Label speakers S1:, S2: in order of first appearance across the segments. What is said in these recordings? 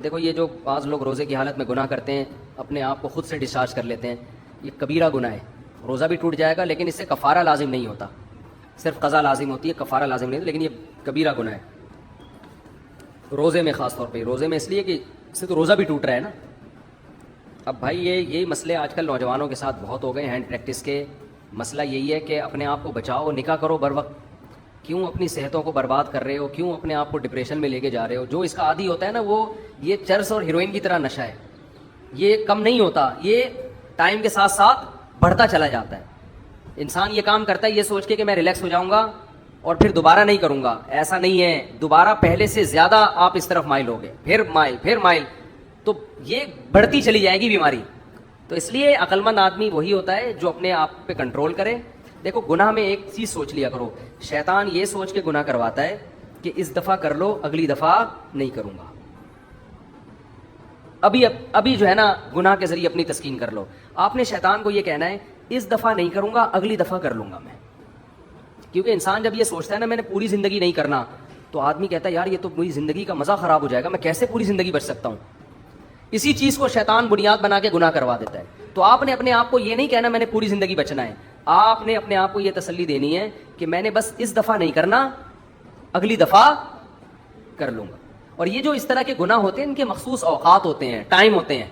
S1: دیکھو یہ جو بعض لوگ روزے کی حالت میں گناہ کرتے ہیں، اپنے آپ کو خود سے ڈسچارج کر لیتے ہیں، یہ کبیرہ گناہ ہے۔ روزہ بھی ٹوٹ جائے گا لیکن اس سے کفارہ لازم نہیں ہوتا، صرف قضا لازم ہوتی ہے، کفارہ لازم نہیں ہوتا، لیکن یہ کبیرہ گناہ ہے روزے میں، خاص طور پہ روزے میں، اس لیے کہ اس سے تو روزہ بھی ٹوٹ رہا ہے نا۔ اب بھائی یہی مسئلے آج کل نوجوانوں کے ساتھ بہت ہو گئے، ہینڈ پریکٹس کے۔ مسئلہ یہی ہے کہ اپنے آپ کو بچاؤ، نکاح کرو بر وقت، کیوں اپنی صحتوں کو برباد کر رہے ہو، کیوں اپنے آپ کو ڈپریشن میں لے کے جا رہے ہو؟ جو اس کا عادی ہوتا ہے نا، وہ یہ چرس اور ہیروئن کی طرح نشہ ہے، یہ کم نہیں ہوتا، یہ ٹائم کے ساتھ ساتھ بڑھتا چلا جاتا ہے۔ انسان یہ کام کرتا ہے یہ سوچ کے کہ میں ریلیکس ہو جاؤں گا اور پھر دوبارہ نہیں کروں گا، ایسا نہیں ہے، دوبارہ پہلے سے زیادہ آپ اس طرف مائل ہوگے، پھر مائل، تو یہ بڑھتی چلی جائے گی بیماری۔ تو اس لیے عقل مند آدمی وہی ہوتا ہے جو اپنے آپ پہ کنٹرول کرے۔ دیکھو گناہ میں ایک چیز سوچ لیا کرو، شیطان یہ سوچ کے گناہ کرواتا ہے کہ اس دفعہ کر لو، اگلی دفعہ نہیں کروں گا۔ ابھی جو ہے نا گناہ کے ذریعے اپنی تسکین کر لو۔ آپ نے شیطان کو یہ کہنا ہے اس دفعہ نہیں کروں گا، اگلی دفعہ کر لوں گا میں۔ کیونکہ انسان جب یہ سوچتا ہے نا میں نے پوری زندگی نہیں کرنا، تو آدمی کہتا ہے یار یہ تو میری زندگی کا مزہ خراب ہو جائے گا، میں کیسے پوری زندگی بچ سکتا ہوں؟ اسی چیز کو شیطان بنیاد بنا کے گناہ کروا دیتا ہے۔ تو آپ نے اپنے آپ کو یہ نہیں کہنا میں نے پوری زندگی بچنا ہے، آپ نے اپنے آپ کو یہ تسلی دینی ہے کہ میں نے بس اس دفعہ نہیں کرنا، اگلی دفعہ کر لوں گا۔ اور یہ جو اس طرح کے گناہ ہوتے ہیں ان کے مخصوص اوقات ہوتے ہیں، ٹائم ہوتے ہیں،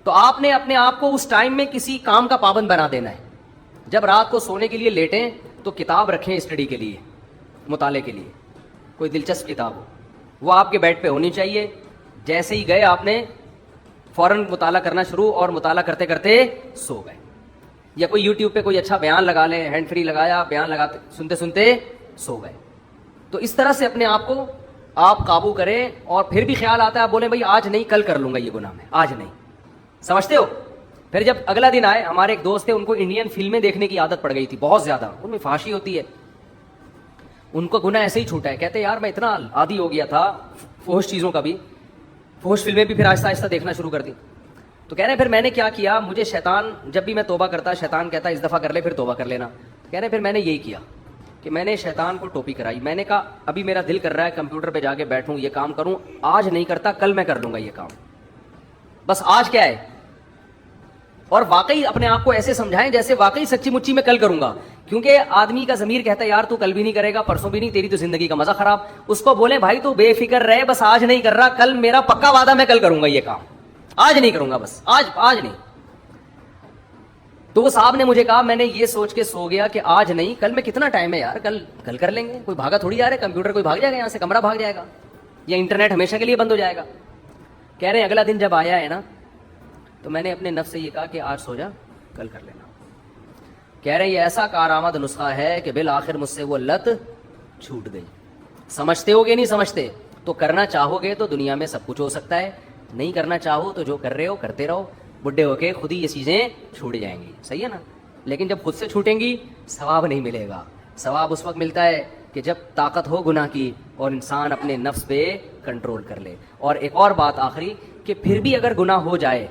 S1: تو آپ نے اپنے آپ کو اس ٹائم میں کسی کام کا پابند بنا دینا ہے۔ جب رات کو سونے کے لیے لیٹیں تو کتاب رکھیں اسٹڈی کے لیے، مطالعے کے لیے، کوئی دلچسپ کتاب ہو، وہ آپ کے بیڈ پہ ہونی چاہیے۔ جیسے ہی گئے آپ نے فوراً مطالعہ کرنا شروع، اور مطالعہ کرتے کرتے سو گئے۔ یا کوئی یوٹیوب پہ کوئی اچھا بیان لگا لیں، ہینڈ فری لگایا، بیان لگاتے سنتے سنتے سو گئے۔ تو اس طرح سے اپنے آپ کو آپ قابو کریں، اور پھر بھی خیال آتا ہے آپ بولیں بھائی آج نہیں کل کر لوں گا یہ گناہ، میں آج نہیں، سمجھتے ہو؟ پھر جب اگلا دن آئے، ہمارے ایک دوست تھے ان کو انڈین فلمیں دیکھنے کی عادت پڑ گئی تھی بہت زیادہ، ان میں فحاشی ہوتی ہے، ان کو گناہ ایسے ہی چھوٹا ہے۔ کہتے یار میں اتنا عادی ہو گیا تھا فحش چیزوں کا بھی، فحش فلمیں بھی پھر آہستہ آہستہ دیکھنا شروع کر دی۔ تو کہہ رہے ہیں پھر میں نے کیا کیا، مجھے شیطان جب بھی میں توبہ کرتا، شیطان کہتا اس دفعہ کر لے پھر توبہ کر لینا۔ کہہ رہے ہیں پھر میں نے یہی کیا کہ میں نے شیطان کو ٹوپی کرائی، میں نے کہا ابھی میرا دل کر رہا ہے کمپیوٹر پہ جا کے بیٹھوں یہ کام کروں، آج نہیں کرتا کل میں کر لوں گا یہ کام، بس آج کیا ہے۔ اور واقعی اپنے آپ کو ایسے سمجھائیں جیسے واقعی سچی مچی میں کل کروں گا، کیونکہ آدمی کا ضمیر کہتا ہے یار تو کل بھی نہیں کرے گا، پرسوں بھی نہیں، تیری تو زندگی کا مزہ خراب۔ اس کو بولیں بھائی تو بے فکر رہے، بس آج نہیں کر رہا، کل میرا پکا وعدہ میں کل کروں گا یہ کام، آج نہیں کروں گا، بس آج نہیں۔ تو وہ صاحب نے مجھے کہا میں نے یہ سوچ کے سو گیا کہ آج نہیں، کل میں کتنا ٹائم ہے یار، کل کر لیں گے، کوئی بھاگا تھوڑی جا رہا ہے، کمپیوٹر کوئی بھاگ جائے گا یہاں سے، کمرہ بھاگ جائے گا، یا انٹرنیٹ ہمیشہ کے لیے بند ہو جائے گا۔ کہہ رہے ہیں اگلا دن جب آیا ہے نا تو میں نے اپنے نفس سے یہ کہا کہ آج سو جا، کل کر لینا۔ کہہ رہے ہیں یہ ایسا کارآمد نسخہ ہے کہ بالآخر مجھ سے وہ لت چھوٹ گئی۔ سمجھتے ہو گے نہیں سمجھتے؟ تو کرنا چاہو گے تو دنیا میں سب کچھ ہو سکتا ہے، نہیں کرنا چاہو تو جو کر رہے ہو کرتے رہو، بڈھے ہو کے خود ہی یہ چیزیں چھوٹ جائیں گی، صحیح ہے نا؟ لیکن جب خود سے چھوٹیں گی ثواب نہیں ملے گا۔ ثواب اس وقت ملتا ہے کہ جب طاقت ہو گناہ کی اور انسان اپنے نفس پہ کنٹرول کر لے۔ اور ایک اور بات آخری، کہ پھر بھی اگر گناہ ہو جائے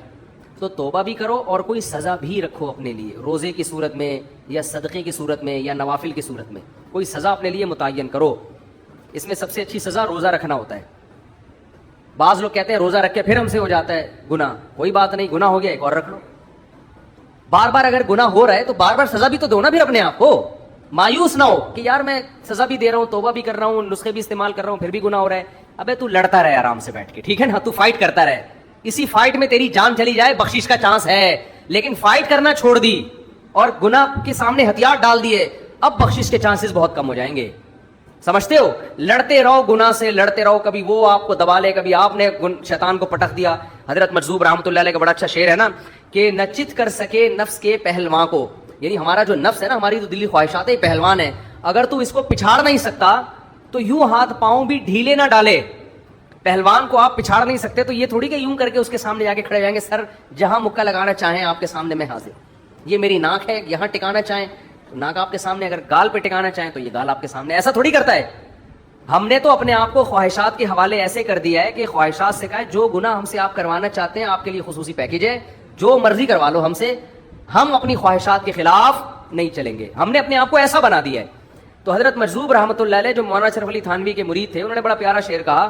S1: تو توبہ بھی کرو اور کوئی سزا بھی رکھو اپنے لیے، روزے کی صورت میں یا صدقے کی صورت میں یا نوافل کی صورت میں کوئی سزا اپنے لیے متعین کرو۔ اس میں سب سے اچھی سزا روزہ رکھنا ہوتا ہے۔ بعض لوگ کہتے ہیں روزہ رکھ کے پھر ہم سے ہو جاتا ہے گناہ، کوئی بات نہیں، گناہ ہو گیا ایک اور رکھ لو۔ بار بار اگر گناہ ہو رہا ہے تو بار بار سزا بھی تو دو نا پھر اپنے آپ کو، مایوس نہ ہو کہ یار میں سزا بھی دے رہا ہوں، توبہ بھی کر رہا ہوں، نسخے بھی استعمال کر رہا ہوں، پھر بھی گناہ ہو رہا ہے۔ ابے تو لڑتا رہے آرام سے بیٹھ کے، ٹھیک ہے نا، تو فائٹ کرتا رہے، اسی فائٹ میں تیری جان چلی جائے بخشش کا چانس ہے، لیکن فائٹ کرنا چھوڑ دی اور گناہ کے سامنے ہتھیار ڈال دیے، اب بخشش کے چانسز بہت کم ہو جائیں گے، سمجھتے ہو؟ لڑتے رہو گناہ سے، لڑتے رہو، کبھی وہ آپ کو دبا لے، کبھی آپ نے شیطان کو پٹک دیا۔ حضرت مجذوب رحمۃ اللہ علیہ کا بڑا اچھا شعر ہے نا کہ نہ چت کر سکے نفس کے پہلواں کو، یعنی ہمارا جو نفس ہے نا، ہماری جو دلی خواہشات ہے پہلوان ہے، اگر تو اس کو پچھاڑ نہیں سکتا تو یوں ہاتھ پاؤں بھی ڈھیلے نہ ڈالے۔ پہلوان کو آپ پچھاڑ نہیں سکتے تو یہ تھوڑی کہ یوں کر کے اس کے سامنے جا کے کھڑے جائیں گے، سر جہاں مکہ لگانا چاہیں آپ کے سامنے میں حاضر، یہ میری ناک ہے، یہاں ٹکانا چاہیں تو ناک آپ کے سامنے، اگر گال پہ ٹکانا چاہیں تو یہ گال آپ کے سامنے، ایسا تھوڑی کرتا ہے۔ ہم نے تو اپنے آپ کو خواہشات کے حوالے ایسے کر دیا ہے کہ خواہشات سے کہا ہے جو گناہ ہم سے آپ کروانا چاہتے ہیں آپ کے لیے خصوصی پیکیج ہے، جو مرضی کروا لو ہم سے، ہم اپنی خواہشات کے خلاف نہیں چلیں گے، ہم نے اپنے آپ کو ایسا بنا دیا ہے۔ تو حضرت مجذوب رحمۃ اللہ علیہ جو مولانا اشرف علی تھانوی کے مرید تھے، انہوں نے بڑا پیارا شعر کہا،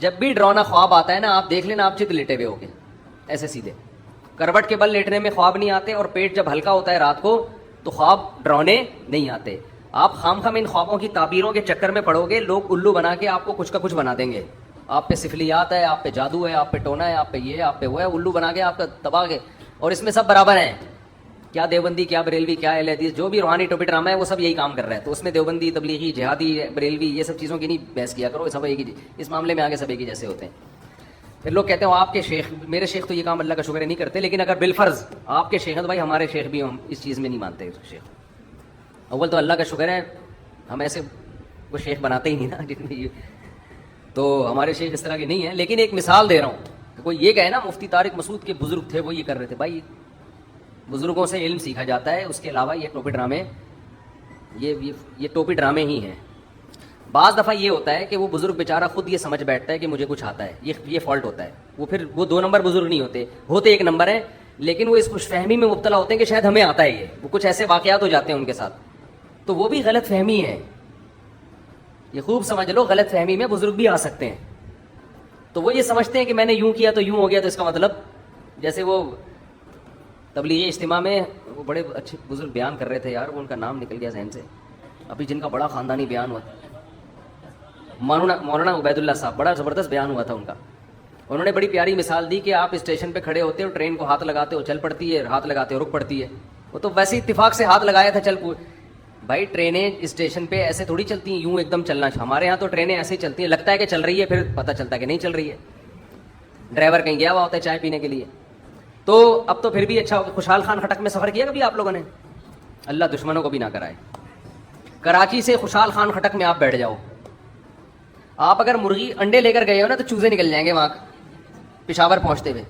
S1: جب بھی ڈراؤنا خواب آتا ہے نا, آپ دیکھ لینا آپ چت لیٹے ہوئے ہوگے ایسے سیدھے, کروٹ کے بل لیٹنے میں خواب نہیں آتے, اور پیٹ جب ہلکا ہوتا ہے رات کو تو خواب ڈراؤنے نہیں آتے. آپ خام خام ان خوابوں کی تعبیروں کے چکر میں پڑو گے, لوگ الو بنا کے آپ کو کچھ کا کچھ بنا دیں گے. آپ پہ سفلیات ہے, آپ پہ جادو ہے, آپ پہ ٹونا ہے, آپ پہ یہ ہے, آپ پہ وہ ہے, الو بنا کے آپ کا تباہ کے. اور اس میں سب برابر ہیں, کیا دیوبندی, کیا بریلوی, کیا اہل حدیث, جو بھی روحانی ٹوپی ڈرامہ ہے وہ سب یہی کام کر رہا ہے. تو اس میں دیوبندی, تبلیغی, جہادی, بریلوی, یہ سب چیزوں کی نہیں بحث کیا کرو, سب ایک ہی, اس معاملے میں آگے سب ایک ہی جیسے ہوتے ہیں. پھر لوگ کہتے ہیں آپ کے شیخ, میرے شیخ تو یہ کام اللہ کا شکر ہے نہیں کرتے, لیکن اگر بالفرض آپ کے شیخ ہیں تو بھائی ہمارے شیخ بھی ہم اس چیز میں نہیں مانتے. شیخ اول تو اللہ کا شکر ہے ہم ایسے وہ شیخ بناتے ہی نہیں نا جتنے یہ, تو ہمارے شیخ اس طرح کے نہیں ہیں. لیکن ایک مثال دے رہا ہوں, کوئی یہ کہے نا مفتی طارق مسعود کے بزرگ تھے وہ یہ کر رہے تھے, بھائی بزرگوں سے علم سیکھا جاتا ہے, اس کے علاوہ یہ ٹوپی ڈرامے یہ ٹوپی ڈرامے ہی ہیں. بعض دفعہ یہ ہوتا ہے کہ وہ بزرگ بیچارہ خود یہ سمجھ بیٹھتا ہے کہ مجھے کچھ آتا ہے, یہ فالٹ ہوتا ہے. وہ پھر وہ 2 نمبر بزرگ نہیں ہوتے 1 نمبر ہیں, لیکن وہ اس خوش فہمی میں مبتلا ہوتے ہیں کہ شاید ہمیں آتا ہے یہ. وہ کچھ ایسے واقعات ہو جاتے ہیں ان کے ساتھ, تو وہ بھی غلط فہمی ہے. یہ خوب سمجھ لو, غلط فہمی میں بزرگ بھی آ سکتے ہیں. تو وہ یہ سمجھتے ہیں کہ میں نے یوں کیا تو یوں ہو گیا, تو اس کا مطلب جیسے وہ تبلیغی اجتماع میں وہ بڑے اچھے بزرگ بیان کر رہے تھے یار, وہ ان کا نام نکل گیا ذہن سے ابھی, جن کا بڑا خاندانی بیان ہوا, مولانا عبید اللہ صاحب, بڑا زبردست بیان ہوا تھا ان کا. انہوں نے بڑی پیاری مثال دی کہ آپ اسٹیشن پہ کھڑے ہوتے ہو, ٹرین کو ہاتھ لگاتے ہو چل پڑتی ہے, ہاتھ لگاتے ہو رک پڑتی ہے. وہ تو ویسے اتفاق سے ہاتھ لگایا تھا چل بھائی ٹرینیں اسٹیشن پہ ایسے تھوڑی چلتی ہیں یوں ایک دم چلنا. ہمارے یہاں تو ٹرینیں ایسے ہی چلتی ہیں, لگتا ہے کہ چل رہی ہے, پھر پتہ چلتا ہے کہ نہیں چل رہی ہے. ڈرائیور کہیں گیا ہوا ہوتا ہے چائے پینے کے لیے. تو اب تو پھر بھی اچھا ہوگا. خوشحال خان خٹک میں سفر کیا کبھی آپ لوگوں نے؟ اللہ دشمنوں کو بھی نہ کرائے. کراچی سے خوشحال خان خٹک میں آپ بیٹھ جاؤ, آپ اگر مرغی انڈے لے کر گئے ہو نا تو چوزے نکل جائیں گے وہاں پشاور پہنچتے ہوئے.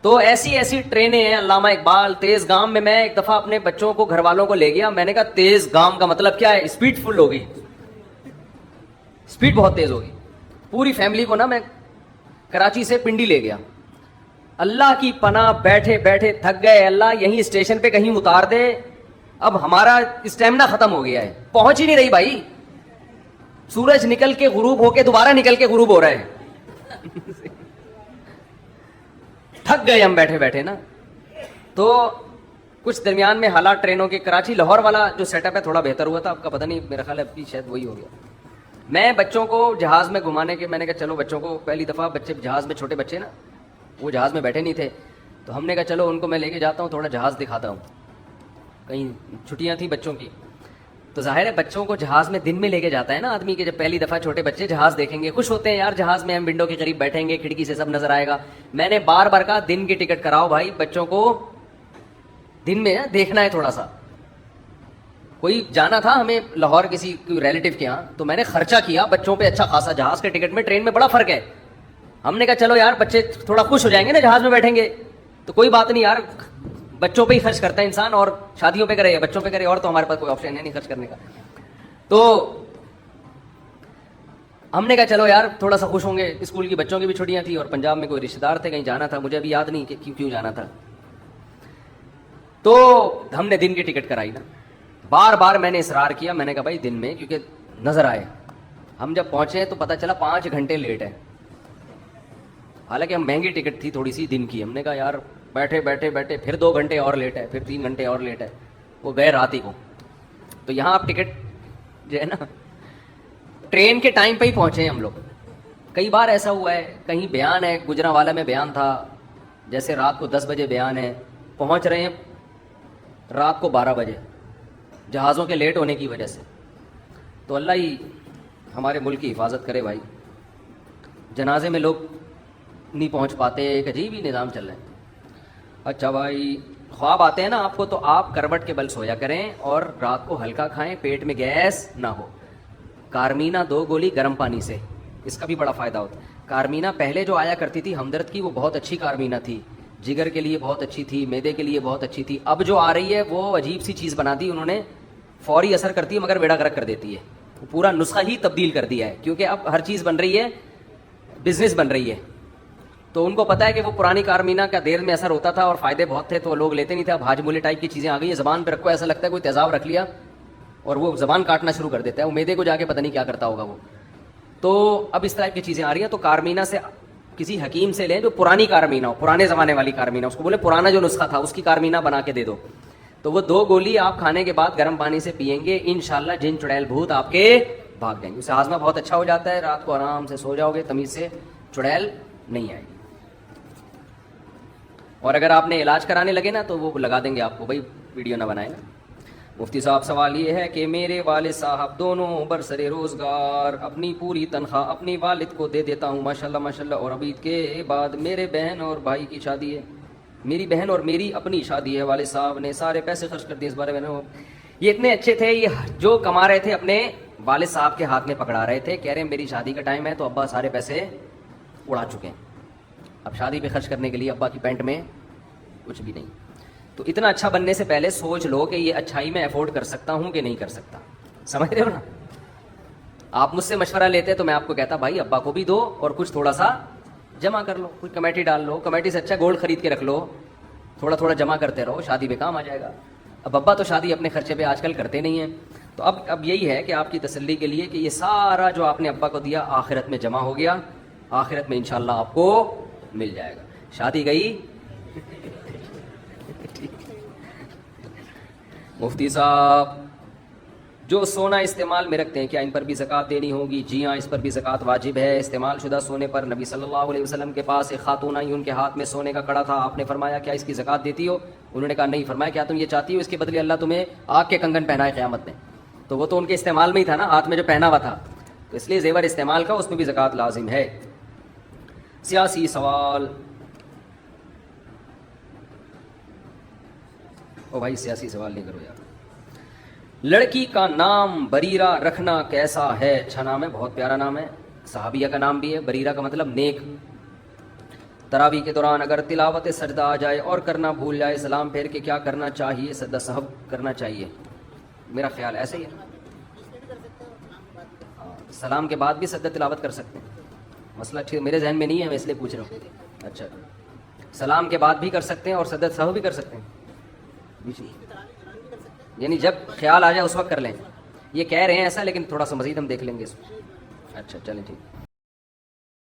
S1: تو ایسی ٹرینیں ہیں. علامہ اقبال تیز گام میں ایک دفعہ اپنے بچوں کو گھر والوں کو لے گیا, میں نے کہا تیز گام کا مطلب کیا ہے؟ اسپیڈ فل ہوگی, اسپیڈ بہت تیز ہوگی. پوری فیملی کو نا میں کراچی سے پنڈی لے گیا. اللہ کی پناہ بیٹھے بیٹھے تھک گئے, اللہ یہیں اسٹیشن پہ کہیں اتار دے, اب ہمارا اسٹیمنا ختم ہو گیا ہے, پہنچ ہی نہیں رہی بھائی. سورج نکل کے غروب ہو کے دوبارہ نکل کے غروب ہو رہا ہے. تھک گئے ہم بیٹھے بیٹھے نا. تو کچھ درمیان میں حالات ٹرینوں کے, کراچی لاہور والا جو سیٹ اپ ہے تھوڑا بہتر ہوا تھا, آپ کا پتہ نہیں, میرا خیال ہے اب بھی شاید وہی ہو گیا. میں بچوں کو جہاز میں گھمانے کے, میں نے کہا چلو بچوں کو, پہلی دفعہ بچے جہاز میں, چھوٹے بچے نا وہ جہاز میں بیٹھے نہیں تھے, تو ہم نے کہا چلو ان کو میں لے کے جاتا ہوں, تھوڑا جہاز دکھاتا ہوں. کہیں چھٹیاں تھیں بچوں کی, تو ظاہر ہے بچوں کو جہاز میں دن میں لے کے جاتا ہے نا آدمی, کہ جب پہلی دفعہ چھوٹے بچے جہاز دیکھیں گے خوش ہوتے ہیں یار, جہاز میں ہم ونڈو کے قریب بیٹھیں گے, کھڑکی سے سب نظر آئے گا. میں نے بار بار کہا دن کی ٹکٹ کراؤ بھائی, بچوں کو دن میں دیکھنا ہے تھوڑا سا. کوئی جانا تھا ہمیں لاہور کسی ریلیٹو کے یہاں, تو میں نے خرچہ کیا بچوں پہ اچھا خاصا. جہاز کے ٹکٹ میں ٹرین میں بڑا فرق ہے. ہم نے کہا چلو یار بچے تھوڑا خوش ہو جائیں گے نا جہاز میں بیٹھیں گے, تو کوئی بات نہیں یار, بچوں پہ ہی خرچ کرتا ہے انسان, اور شادیوں پہ کرے یا بچوں پہ کرے, اور تو ہمارے پاس کوئی آپشن ہے نہیں خرچ کرنے کا. تو ہم نے کہا چلو یار تھوڑا سا خوش ہوں گے, اسکول کی بچوں کی بھی چھٹیاں تھیں, اور پنجاب میں کوئی رشتے دار تھے, کہیں جانا تھا, مجھے ابھی یاد نہیں کہ کیوں جانا تھا. تو ہم نے دن کی ٹکٹ کرائی نا, بار بار میں نے اصرار کیا, میں نے کہا بھائی دن میں, کیونکہ نظر آئے. ہم جب پہنچے تو پتہ چلا 5 گھنٹے لیٹ ہے, حالانکہ ہم مہنگی ٹکٹ تھی تھوڑی سی دن کی. ہم نے کہا یار بیٹھے بیٹھے بیٹھے پھر 2 گھنٹے اور لیٹ ہے, پھر 3 گھنٹے اور لیٹ ہے, وہ گئے رات ہی کو. تو یہاں آپ ٹکٹ جو ہے نا ٹرین کے ٹائم پہ ہی پہنچے ہیں ہم لوگ. کئی بار ایسا ہوا ہے, کہیں بیان ہے, گجرانوالہ میں بیان تھا, جیسے رات کو 10 بجے بیان ہے, پہنچ رہے ہیں رات کو 12 بجے جہازوں کے لیٹ ہونے کی وجہ سے. تو اللہ ہی ہمارے ملک کی حفاظت کرے بھائی. جنازے میں لوگ نہیں پہنچ پاتے, ایک عجیب ہی نظام چل رہا ہے. اچھا بھائی, خواب آتے ہیں نا آپ کو, تو آپ کروٹ کے بل سویا کریں, اور رات کو ہلکا کھائیں, پیٹ میں گیس نہ ہو. کارمینا 2 گولی گرم پانی سے, اس کا بھی بڑا فائدہ ہوتا ہے. کارمینا پہلے جو آیا کرتی تھی ہمدرد کی, وہ بہت اچھی کارمینا تھی, جگر کے لیے بہت اچھی تھی, میدے کے لیے بہت اچھی تھی. اب جو آ رہی ہے وہ عجیب سی چیز بنا دی انہوں نے, فوری اثر کرتی ہے مگر بیڑا گرک کر دیتی ہے. پورا نسخہ ہی تبدیل کر دیا ہے, کیونکہ اب ہر چیز بن رہی ہے, بزنس بن رہی ہے. تو ان کو پتا ہے کہ وہ پرانی کارمینا کا دیر میں اثر ہوتا تھا اور فائدے بہت تھے, تو لوگ لیتے نہیں تھے. اب ہاجمولے ٹائپ کی چیزیں آ گئی ہیں, زبان پہ رکھو, ایسا لگتا ہے کوئی تیزاب رکھ لیا, اور وہ زبان کاٹنا شروع کر دیتا ہے. وہ میدے کو جا کے پتہ نہیں کیا کرتا ہوگا وہ. تو اب اس طرح کی چیزیں آ رہی ہیں. تو کارمینا سے کسی حکیم سے لیں جو پرانی کارمینا ہو, پرانے زمانے والی کارمینا, اس کو بولے پرانا جو نسخہ تھا اس کی کارمینا بنا کے دے دو. تو وہ 2 گولی آپ کھانے کے بعد گرم پانی سے پئیں گے, انشاءاللہ جن چڑیل بھوت آپ کے بھاگ جائیں گے. اس سے ہاضمہ بہت اچھا ہو جاتا ہے, رات کو آرام سے سو جاؤ گے, تمیز سے چڑیل نہیں آئے گی. اور اگر آپ نے علاج کرانے لگے نا تو وہ لگا دیں گے آپ کو, بھائی ویڈیو نہ بنائے نا. مفتی صاحب سوال یہ ہے کہ میرے والد صاحب دونوں برسر روزگار اپنی پوری تنخواہ اپنی والد کو دے دیتا ہوں ماشاءاللہ ماشاءاللہ, اور ابھی کے بعد میرے بہن اور بھائی کی شادی ہے, میری بہن اور میری اپنی شادی ہے, والد صاحب نے سارے پیسے خرچ کر دیے. اس بارے میں یہ اتنے اچھے تھے, یہ جو کما رہے تھے اپنے والد صاحب کے ہاتھ میں پکڑا رہے تھے, کہہ رہے ہیں میری شادی کا ٹائم ہے تو ابا سارے پیسے اڑا چکے ہیں, اب شادی پہ خرچ کرنے کے لیے ابا کی پینٹ میں کچھ بھی نہیں. تو اتنا اچھا بننے سے پہلے سوچ لو کہ یہ اچھائی میں افورڈ کر سکتا ہوں کہ نہیں کر سکتا. سمجھ رہے ہو نا. آپ مجھ سے مشورہ لیتے تو میں آپ کو کہتا بھائی ابا کو بھی دو اور کچھ تھوڑا سا جمع کر لو, کچھ کمیٹی ڈال لو, کمیٹی سے اچھا گولڈ خرید کے رکھ لو, تھوڑا تھوڑا جمع کرتے رہو, شادی پہ کام آ جائے گا. اب ابا تو شادی اپنے خرچے پہ آج کل کرتے نہیں ہیں. تو اب یہی ہے کہ آپ کی تسلی کے لیے کہ یہ سارا جو آپ نے ابا کو دیا آخرت میں جمع ہو گیا, آخرت میں انشاءاللہ آپ کو مل جائے گا. شادی گئی. مفتی صاحب جو سونا استعمال میں رکھتے ہیں کیا ان پر بھی زکوٰۃ دینی ہوگی؟ جی ہاں, اس پر بھی زکوٰۃ واجب ہے. استعمال شدہ سونے پر نبی صلی اللہ علیہ وسلم کے پاس ایک خاتون آئی, ان کے ہاتھ میں سونے کا کڑا تھا. آپ نے فرمایا کیا اس کی زکوٰۃ دیتی ہو؟ انہوں نے کہا نہیں. فرمایا کیا تم یہ چاہتی ہو اس کے بدلے اللہ تمہیں آگ کے کنگن پہنائے قیامت میں؟ تو وہ تو ان کے استعمال میں ہی تھا نا, ہاتھ میں جو پہنا ہوا تھا, تو اس لیے زیور استعمال کا اس میں بھی زکوٰۃ لازم ہے. سیاسی سوال. او بھائی سیاسی سوال نہیں کرو یار. لڑکی کا نام بریرہ رکھنا کیسا ہے؟ اچھا نام ہے, بہت پیارا نام ہے, صحابیہ کا نام بھی ہے. بریرہ کا مطلب نیک. تراویح کے دوران اگر تلاوت سجدہ آ جائے اور کرنا بھول جائے, سلام پھیر کے کیا کرنا چاہیے؟ سجدہ سہو کرنا چاہیے, میرا خیال ایسے ہی ہے. سلام کے بعد بھی سجدہ تلاوت کر سکتے ہیں. مسئلہ ٹھیک میرے ذہن میں نہیں ہے, میں اس لیے پوچھ رہا ہوں. اچھا, سلام کے بعد بھی کر سکتے ہیں اور سجدہ سہو بھی کر سکتے ہیں, یعنی جب خیال آ جائے اس وقت کر لیں. یہ کہہ رہے ہیں ایسا, لیکن تھوڑا سا مزید ہم دیکھ لیں گے اس میں. اچھا چلیں ٹھیک.